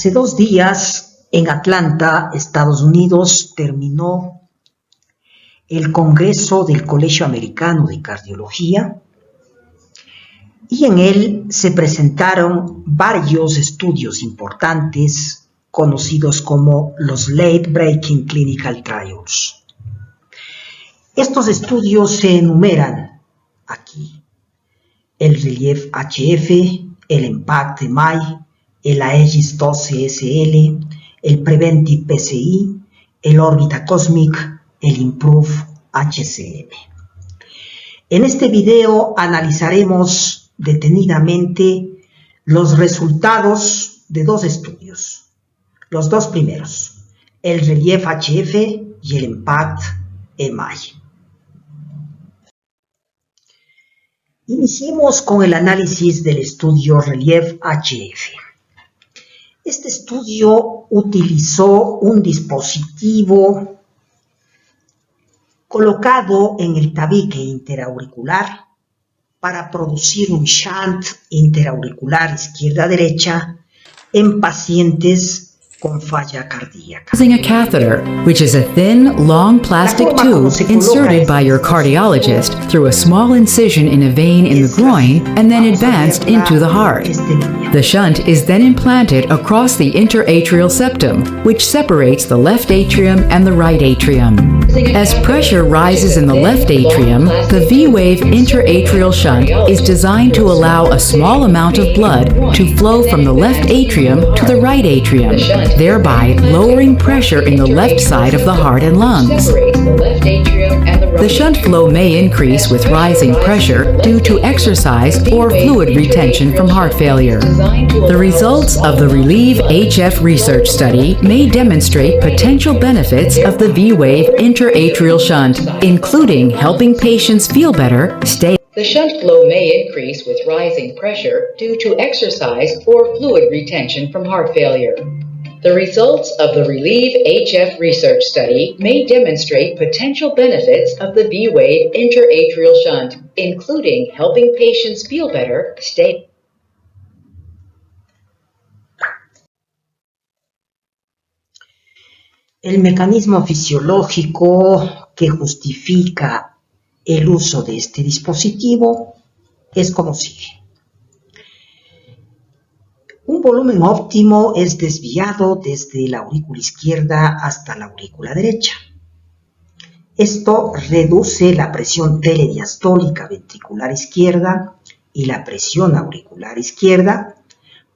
Hace 2 días, en Atlanta, Estados Unidos, terminó el Congreso del Colegio Americano de Cardiología y en él se presentaron varios estudios importantes conocidos como los Late Breaking Clinical Trials. Estos estudios se enumeran aquí: el Relief HF, el Impact MI, el Aegis 12 SL, el Preventive PCI, el Orbita Cosmic, el Improve HCM. En este video analizaremos detenidamente los resultados de 2 estudios. Los 2 primeros, el Relief HF y el Impact MI. Iniciemos con el análisis del estudio Relief HF. Este estudio utilizó un dispositivo colocado en el tabique interauricular para producir un shunt interauricular izquierda-derecha en pacientes con falla cardíaca. Using a catheter, which is a thin, long plastic tube inserted by your cardiologist through a small incision in a vein in the groin and then advanced into the heart. The shunt is then implanted across the interatrial septum, which separates the left atrium and the right atrium. As pressure rises in the left atrium, the V-Wave interatrial shunt is designed to allow a small amount of blood to flow from the left atrium to the right atrium, thereby lowering pressure in the left side of the heart and lungs. The shunt flow may increase with rising pressure due to exercise or fluid retention from heart failure. The results of the Relieve HF research study may demonstrate potential benefits of the V-Wave interatrial shunt, including helping patients feel better, stay. The shunt flow may increase with rising pressure due to exercise or fluid retention from heart failure. The results of the Relieve HF research study may demonstrate potential benefits of the V-Wave interatrial shunt, including helping patients feel better, stay. El mecanismo fisiológico que justifica el uso de este dispositivo es como sigue. Un volumen óptimo es desviado desde la aurícula izquierda hasta la aurícula derecha. Esto reduce la presión telediastólica ventricular izquierda y la presión auricular izquierda,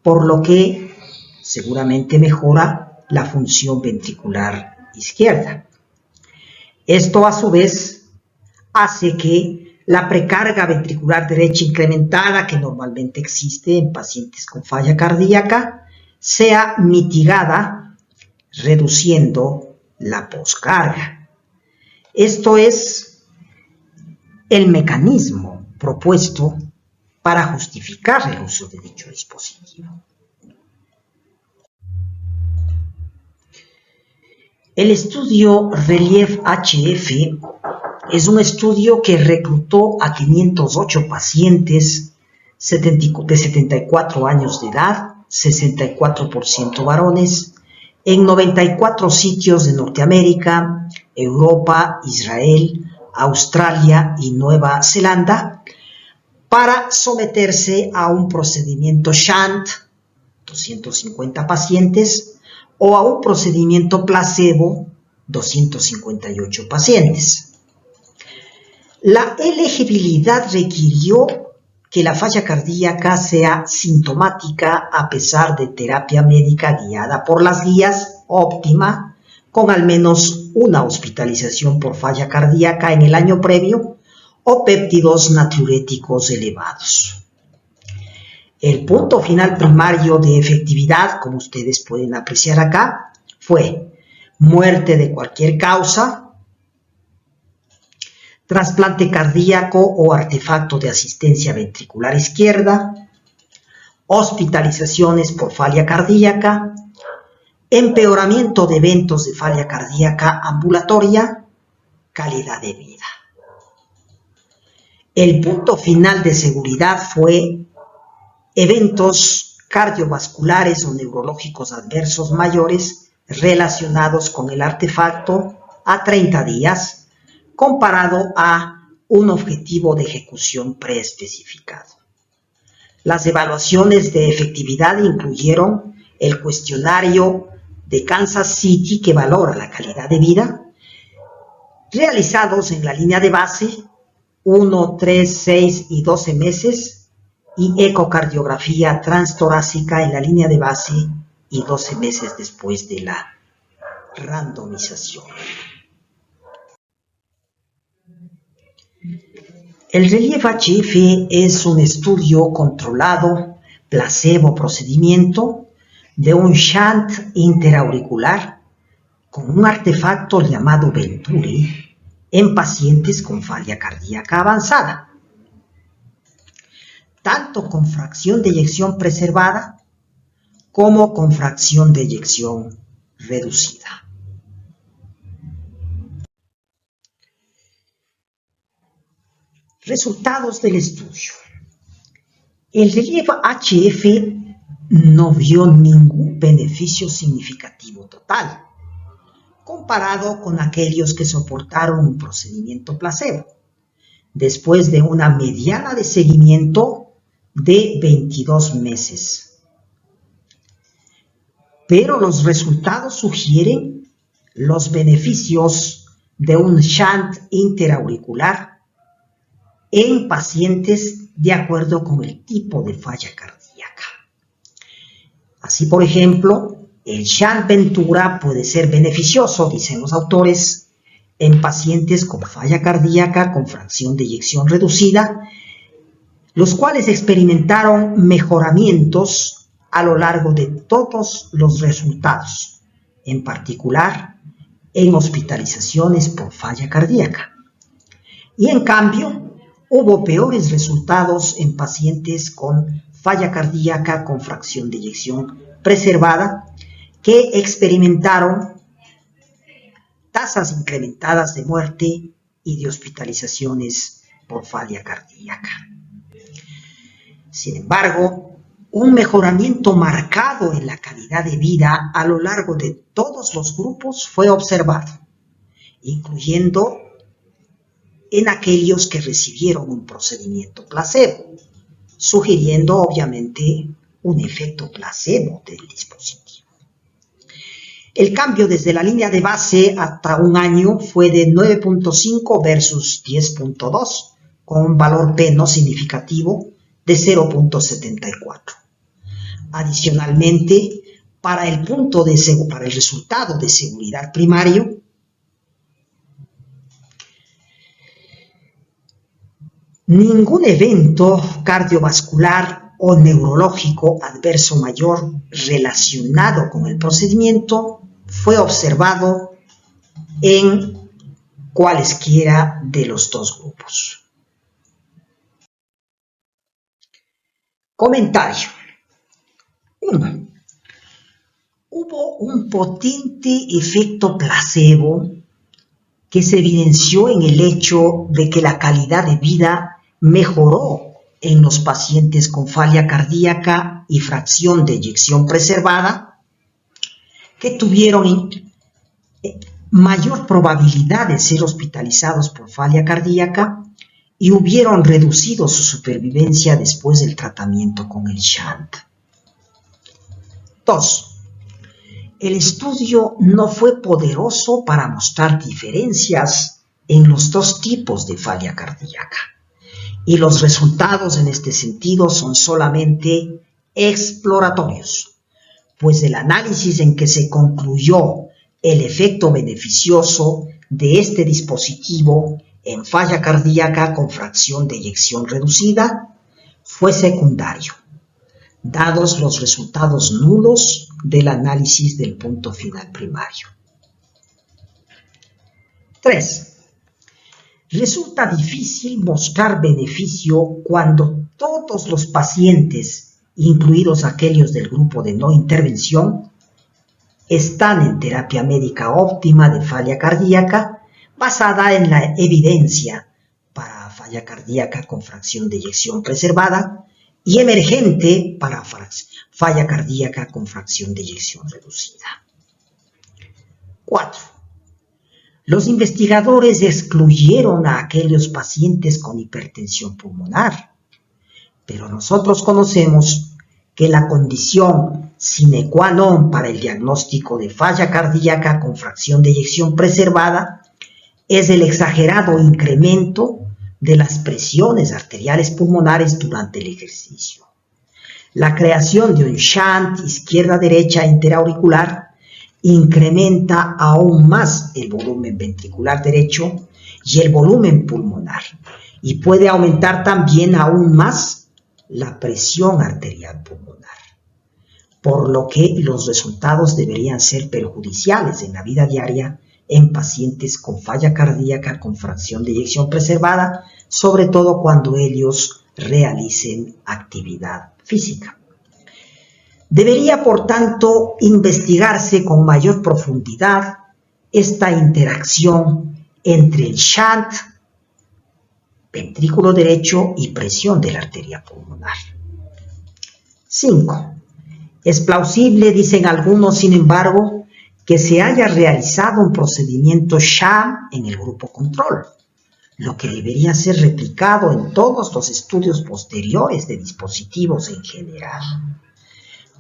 por lo que seguramente mejora la función ventricular izquierda. Esto a su vez hace que la precarga ventricular derecha incrementada, que normalmente existe en pacientes con falla cardíaca, sea mitigada reduciendo la poscarga. Esto es el mecanismo propuesto para justificar el uso de dicho dispositivo. El estudio Relief HF es un estudio que reclutó a 508 pacientes de 74 años de edad, 64% varones, en 94 sitios de Norteamérica, Europa, Israel, Australia y Nueva Zelanda, para someterse a un procedimiento shunt, 250 pacientes, o a un procedimiento placebo, 258 pacientes. La elegibilidad requirió que la falla cardíaca sea sintomática a pesar de terapia médica guiada por las guías óptima, con al menos una hospitalización por falla cardíaca en el año previo o péptidos natriuréticos elevados. El punto final primario de efectividad, como ustedes pueden apreciar acá, fue muerte de cualquier causa, trasplante cardíaco o artefacto de asistencia ventricular izquierda, hospitalizaciones por falla cardíaca, empeoramiento de eventos de falla cardíaca ambulatoria, calidad de vida. El punto final de seguridad fue eventos cardiovasculares o neurológicos adversos mayores relacionados con el artefacto a 30 días, comparado a un objetivo de ejecución preespecificado. Las evaluaciones de efectividad incluyeron el cuestionario de Kansas City, que valora la calidad de vida, realizados en la línea de base 1, 3, 6 y 12 meses, y ecocardiografía transtorácica en la línea de base y 12 meses después de la randomización. El RELIEF-HF es un estudio controlado, placebo procedimiento, de un shunt interauricular con un artefacto llamado Venturi en pacientes con falla cardíaca avanzada, tanto con fracción de eyección preservada como con fracción de eyección reducida. Resultados del estudio. El RELIEF-HF no vio ningún beneficio significativo total, comparado con aquellos que soportaron un procedimiento placebo, después de una mediana de seguimiento de 22 meses. Pero los resultados sugieren los beneficios de un shunt interauricular en pacientes de acuerdo con el tipo de falla cardíaca. Así, por ejemplo, el shunt Ventura puede ser beneficioso, dicen los autores, en pacientes con falla cardíaca con fracción de eyección reducida, los cuales experimentaron mejoramientos a lo largo de todos los resultados, en particular en hospitalizaciones por falla cardíaca. Y en cambio, hubo peores resultados en pacientes con falla cardíaca con fracción de eyección preservada, que experimentaron tasas incrementadas de muerte y de hospitalizaciones por falla cardíaca. Sin embargo, un mejoramiento marcado en la calidad de vida a lo largo de todos los grupos fue observado, incluyendo en aquellos que recibieron un procedimiento placebo, sugiriendo obviamente un efecto placebo del dispositivo. El cambio desde la línea de base hasta un año fue de 9.5 versus 10.2, con un valor P no significativo de 0.74. Adicionalmente, para el resultado de seguridad primario, ningún evento cardiovascular o neurológico adverso mayor relacionado con el procedimiento fue observado en cualesquiera de los dos grupos. Comentario. 1. Hubo un potente efecto placebo que se evidenció en el hecho de que la calidad de vida mejoró en los pacientes con falla cardíaca y fracción de eyección preservada, que tuvieron mayor probabilidad de ser hospitalizados por falla cardíaca y hubieron reducido su supervivencia después del tratamiento con el shunt. 2. El estudio no fue poderoso para mostrar diferencias en los dos tipos de falla cardíaca, y los resultados en este sentido son solamente exploratorios, pues el análisis en que se concluyó el efecto beneficioso de este dispositivo en falla cardíaca con fracción de eyección reducida fue secundario, dados los resultados nulos del análisis del punto final primario. 3. Resulta difícil mostrar beneficio cuando todos los pacientes, incluidos aquellos del grupo de no intervención, están en terapia médica óptima de falla cardíaca basada en la evidencia para falla cardíaca con fracción de eyección preservada y emergente para falla cardíaca con fracción de eyección reducida. 4. Los investigadores excluyeron a aquellos pacientes con hipertensión pulmonar, pero nosotros conocemos que la condición sine qua non para el diagnóstico de falla cardíaca con fracción de eyección preservada es el exagerado incremento de las presiones arteriales pulmonares durante el ejercicio. La creación de un shunt izquierda-derecha interauricular incrementa aún más el volumen ventricular derecho y el volumen pulmonar, y puede aumentar también aún más la presión arterial pulmonar, por lo que los resultados deberían ser perjudiciales en la vida diaria en pacientes con falla cardíaca con fracción de eyección preservada, sobre todo cuando ellos realicen actividad física. Debería, por tanto, investigarse con mayor profundidad esta interacción entre el shunt, ventrículo derecho y presión de la arteria pulmonar. 5. Es plausible, dicen algunos, sin embargo, que se haya realizado un procedimiento sham en el grupo control, lo que debería ser replicado en todos los estudios posteriores de dispositivos en general.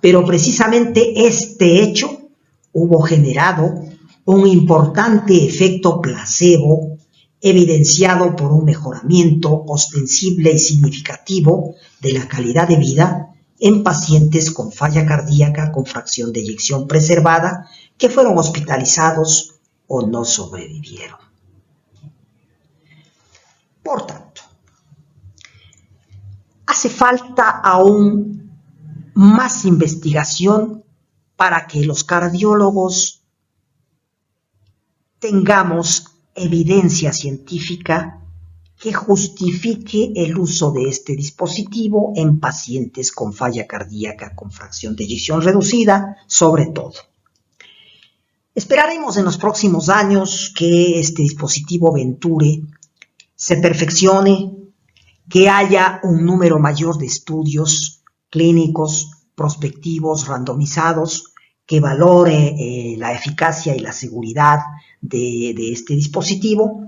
Pero precisamente este hecho hubo generado un importante efecto placebo evidenciado por un mejoramiento ostensible y significativo de la calidad de vida en pacientes con falla cardíaca con fracción de eyección preservada que fueron hospitalizados o no sobrevivieron. Por tanto, hace falta aún más investigación para que los cardiólogos tengamos evidencia científica que justifique el uso de este dispositivo en pacientes con falla cardíaca con fracción de eyección reducida, sobre todo. Esperaremos en los próximos años que este dispositivo Venture se perfeccione, que haya un número mayor de estudios clínicos, prospectivos, randomizados, que valore la eficacia y la seguridad de este dispositivo,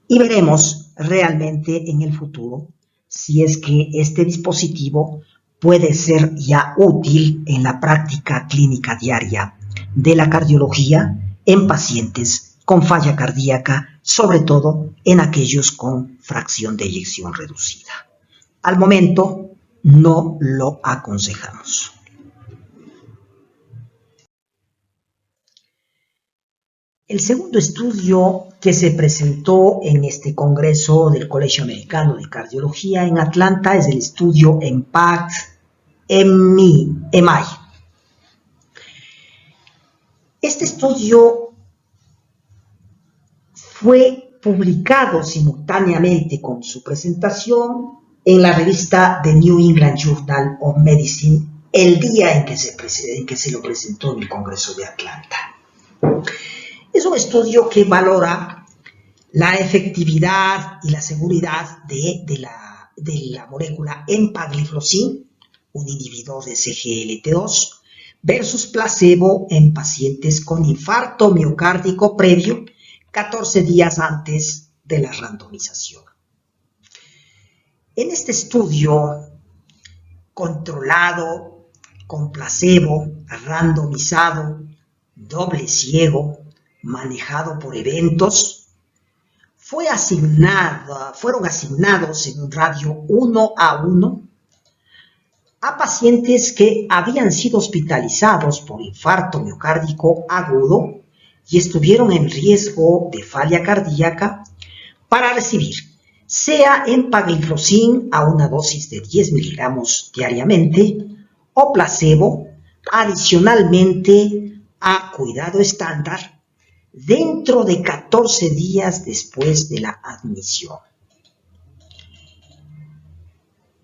y veremos realmente en el futuro si es que este dispositivo puede ser ya útil en la práctica clínica diaria de la cardiología en pacientes con falla cardíaca, sobre todo en aquellos con fracción de eyección reducida. Al momento no lo aconsejamos. El segundo estudio que se presentó en este congreso del Colegio Americano de Cardiología en Atlanta es el estudio EMPACT-MI. Este estudio fue publicado simultáneamente con su presentación en la revista The New England Journal of Medicine el día en que se lo presentó en el Congreso de Atlanta. Es un estudio que valora la efectividad y la seguridad de la molécula empagliflozin, un inhibidor de CGLT2, versus placebo en pacientes con infarto miocárdico previo 14 días antes de la randomización. En este estudio controlado, con placebo, randomizado, doble ciego, manejado por eventos, fueron asignados en un radio 1:1 a pacientes que habían sido hospitalizados por infarto miocárdico agudo y estuvieron en riesgo de falla cardíaca para recibir sea empagliflozin a una dosis de 10 miligramos diariamente o placebo adicionalmente a cuidado estándar dentro de 14 días después de la admisión.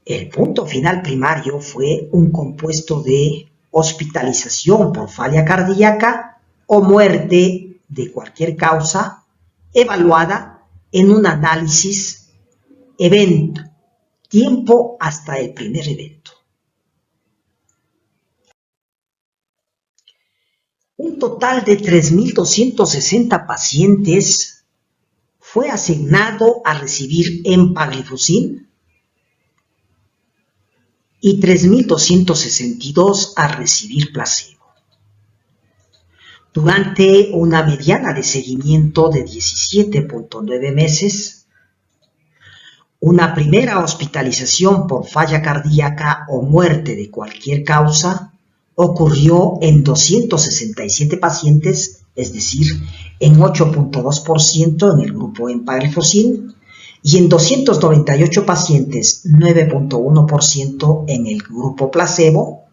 El punto final primario fue un compuesto de hospitalización por falla cardíaca o muerte de cualquier causa evaluada en un análisis evento, tiempo hasta el primer evento. Un total de 3.260 pacientes fue asignado a recibir empagliflozin y 3.262 a recibir placebo. Durante una mediana de seguimiento de 17.9 meses, una primera hospitalización por falla cardíaca o muerte de cualquier causa ocurrió en 267 pacientes, es decir, en 8.2% en el grupo empagliflozin y en 298 pacientes, 9.1% en el grupo placebo,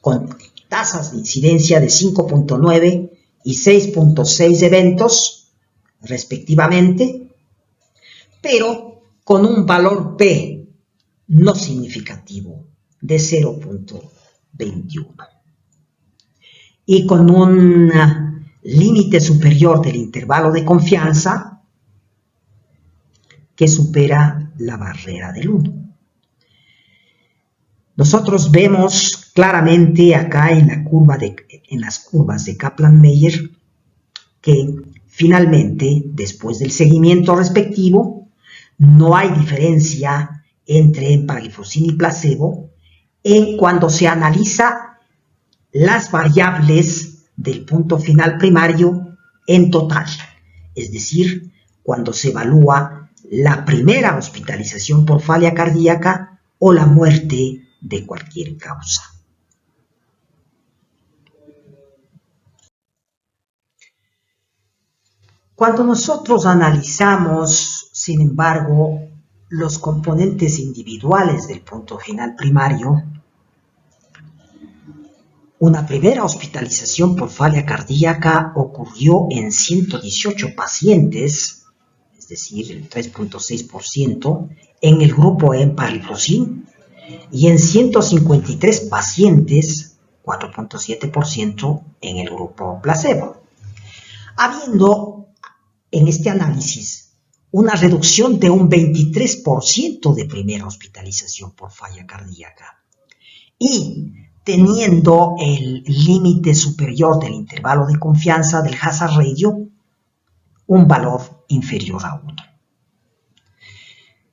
con tasas de incidencia de 5.9 y 6.6 eventos, respectivamente, pero con un valor P no significativo de 0.21 y con un límite superior del intervalo de confianza que supera la barrera del 1. Nosotros vemos claramente acá en las curvas de Kaplan-Meier que finalmente, después del seguimiento respectivo, no hay diferencia entre empagliflozin y placebo cuando se analiza las variables del punto final primario en total, es decir, cuando se evalúa la primera hospitalización por falla cardíaca o la muerte de cualquier causa. Cuando nosotros analizamos, sin embargo, los componentes individuales del punto final primario, una primera hospitalización por falla cardíaca ocurrió en 118 pacientes, es decir, el 3.6% en el grupo empagliflozin y en 153 pacientes, 4.7% en el grupo placebo. Habiendo en este análisis una reducción de un 23% de primera hospitalización por falla cardíaca y teniendo el límite superior del intervalo de confianza del hazard ratio un valor inferior a 1.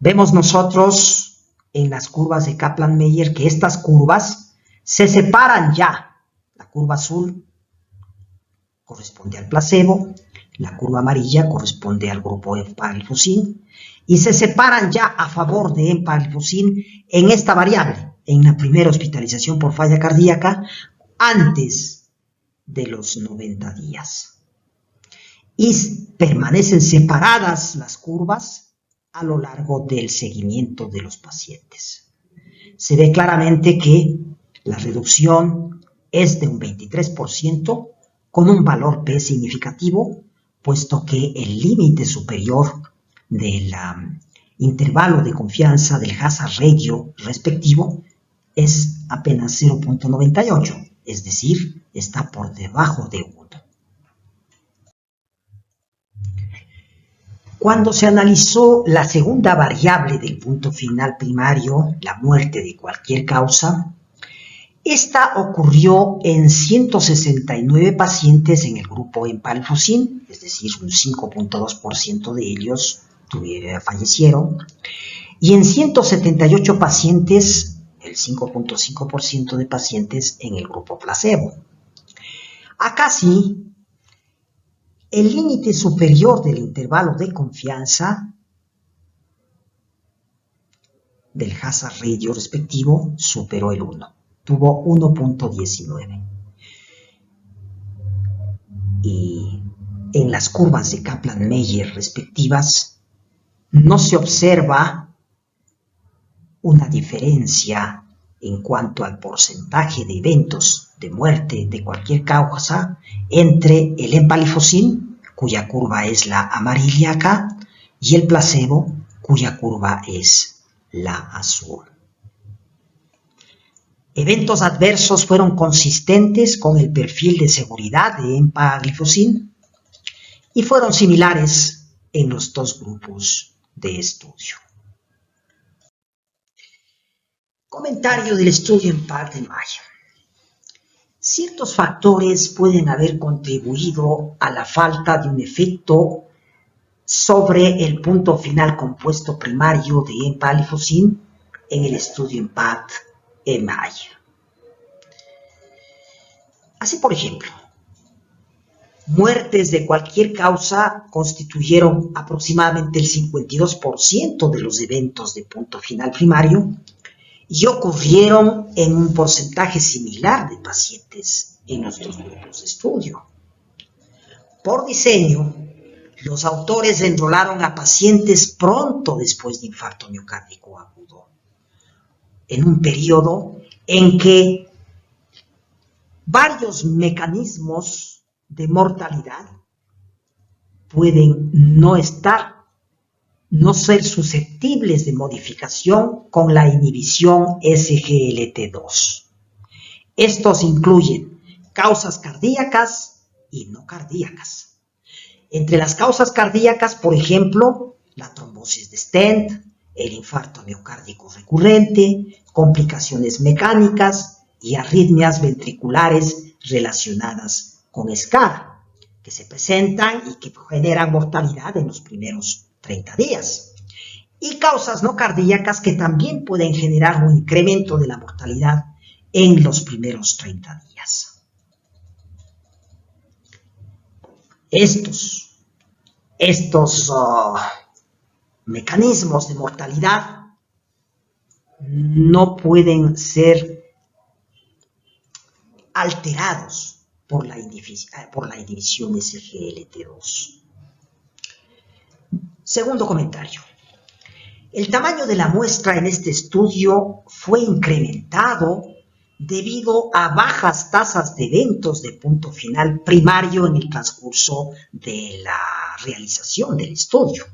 Vemos nosotros en las curvas de Kaplan-Meier que estas curvas se separan ya. La curva azul corresponde al placebo, la curva amarilla corresponde al grupo empagliflozin y se separan ya a favor de empagliflozin en esta variable, en la primera hospitalización por falla cardíaca antes de los 90 días. Y permanecen separadas las curvas a lo largo del seguimiento de los pacientes. Se ve claramente que la reducción es de un 23% con un valor P significativo, puesto que el límite superior del intervalo de confianza del hazard ratio respectivo es apenas 0.98, es decir, está por debajo de 1. Cuando se analizó la segunda variable del punto final primario, la muerte de cualquier causa, esta ocurrió en 169 pacientes en el grupo empagliflozin, es decir, un 5.2% de ellos fallecieron, y en 178 pacientes, el 5.5% de pacientes en el grupo placebo. Acá sí, el límite superior del intervalo de confianza del hazard ratio respectivo superó el 1. Tuvo 1.19. Y en las curvas de Kaplan-Meier respectivas no se observa una diferencia en cuanto al porcentaje de eventos de muerte de cualquier causa entre el empagliflozin, cuya curva es la amarilla acá, y el placebo, cuya curva es la azul. Eventos adversos fueron consistentes con el perfil de seguridad de empagliflozin y fueron similares en los dos grupos de estudio. Comentario del estudio EMPACT de mayo. Ciertos factores pueden haber contribuido a la falta de un efecto sobre el punto final compuesto primario de empagliflozin en el estudio EMPACT-MI. Así, por ejemplo, muertes de cualquier causa constituyeron aproximadamente el 52% de los eventos de punto final primario y ocurrieron en un porcentaje similar de pacientes en los dos grupos de estudio. Por diseño, los autores enrolaron a pacientes pronto después de infarto miocárdico agudo, en un periodo en que varios mecanismos de mortalidad pueden no ser susceptibles de modificación con la inhibición SGLT2. Estos incluyen causas cardíacas y no cardíacas. Entre las causas cardíacas, por ejemplo, la trombosis de stent, el infarto miocárdico recurrente, complicaciones mecánicas y arritmias ventriculares relacionadas con SCARA, que se presentan y que generan mortalidad en los primeros 30 días. Y causas no cardíacas que también pueden generar un incremento de la mortalidad en los primeros 30 días. Estos mecanismos de mortalidad no pueden ser alterados por la inhibición SGLT2. Segundo comentario. El tamaño de la muestra en este estudio fue incrementado debido a bajas tasas de eventos de punto final primario en el transcurso de la realización del estudio.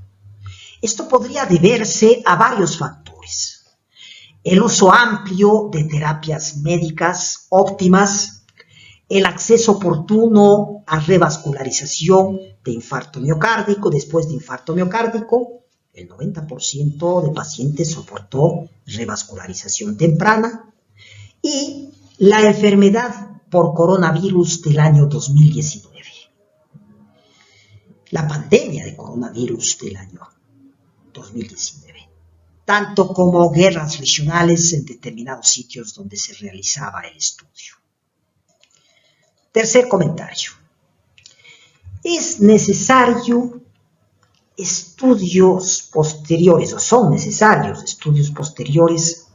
Esto podría deberse a varios factores. El uso amplio de terapias médicas óptimas, el acceso oportuno a revascularización de infarto miocárdico. Después de infarto miocárdico, el 90% de pacientes soportó revascularización temprana, y la enfermedad por coronavirus del año 2019. La pandemia de coronavirus del año 2019, tanto como guerras regionales en determinados sitios donde se realizaba el estudio. Tercer comentario. Es necesario estudios posteriores, o son necesarios estudios posteriores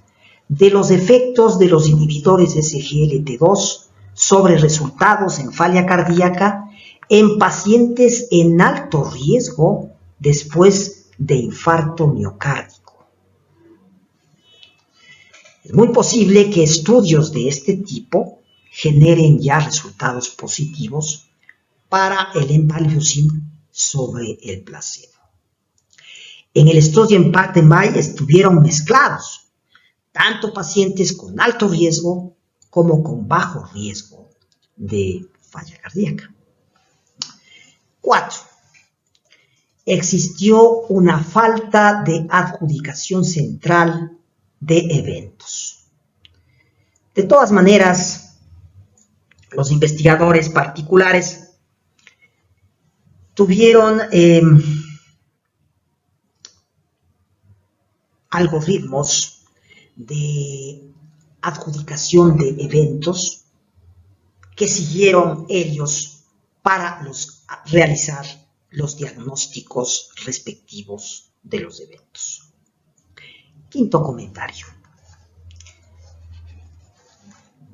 de los efectos de los inhibidores SGLT2 sobre resultados en falla cardíaca en pacientes en alto riesgo después de infarto miocárdico. Es muy posible que estudios de este tipo generen ya resultados positivos para el empagliflozin sobre el placebo. En el estudio EMPACT-MI estuvieron mezclados tanto pacientes con alto riesgo como con bajo riesgo de falla cardíaca. 4. Existió una falta de adjudicación central de eventos. De todas maneras, los investigadores particulares tuvieron algoritmos de adjudicación de eventos que siguieron ellos para realizar los diagnósticos respectivos de los eventos. Quinto comentario.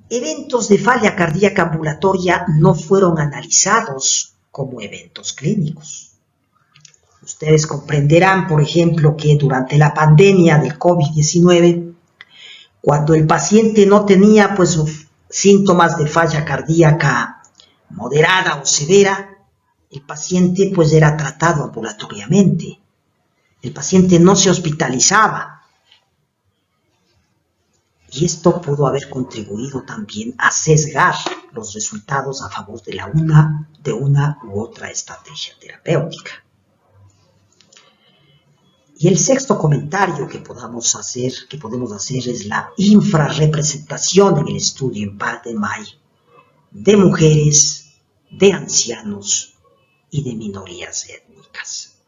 Eventos de falla cardíaca ambulatoria no fueron analizados como eventos clínicos. Ustedes comprenderán, por ejemplo, que durante la pandemia del COVID-19, cuando el paciente no tenía síntomas de falla cardíaca moderada o severa, el paciente era tratado ambulatoriamente. El paciente no se hospitalizaba. Y esto pudo haber contribuido también a sesgar los resultados a favor de una u otra estrategia terapéutica. Y el sexto comentario que podemos hacer es la infrarrepresentación en el estudio EMPACT-MI de mujeres, de ancianos y de minorías étnicas.